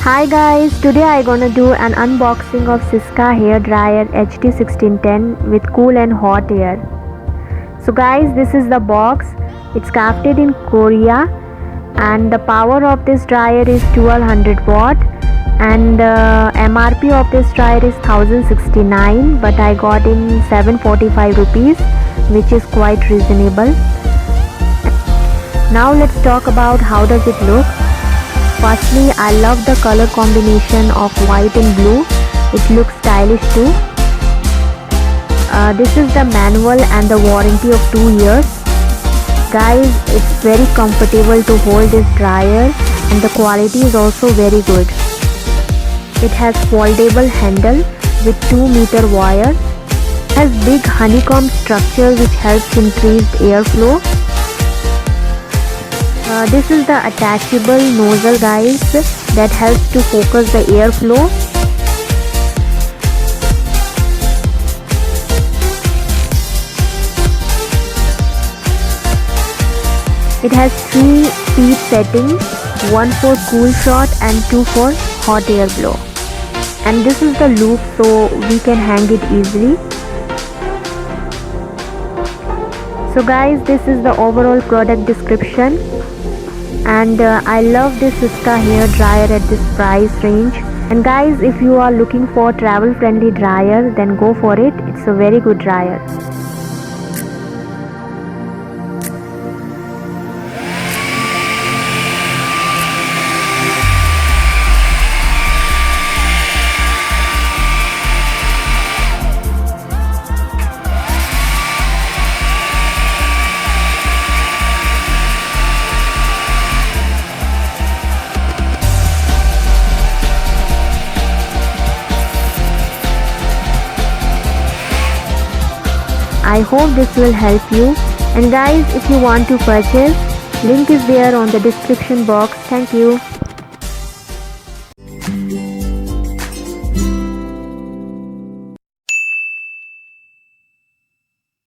Hi guys, today I gonna do an unboxing of Syska Hair Dryer HD1610 with cool and hot air. So guys, this is the box. It's crafted in Korea and the power of this dryer is 1200 watt and MRP of this dryer is 1069, but I got in 745 rupees, which is quite reasonable. Now let's talk about how does it look. Firstly, I love the color combination of white and blue. It looks stylish too. This is the manual and the warranty of 2 years. Guys, it's very comfortable to hold this dryer and the quality is also very good. It has foldable handle with 2-meter wire. It has big honeycomb structure which helps increase airflow. This is the attachable nozzle guys, that helps to focus the airflow. It has 3 speed settings, 1 for cool shot and 2 for hot air blow. And this is the loop, so we can hang it easily. So guys, this is the overall product description. And I love this Syska hair dryer at this price range. And guys, if you are looking for travel friendly dryer, then go for it. It's a very good dryer. I hope this will help you. And guys, if you want to purchase, link is there on the description box. Thank you.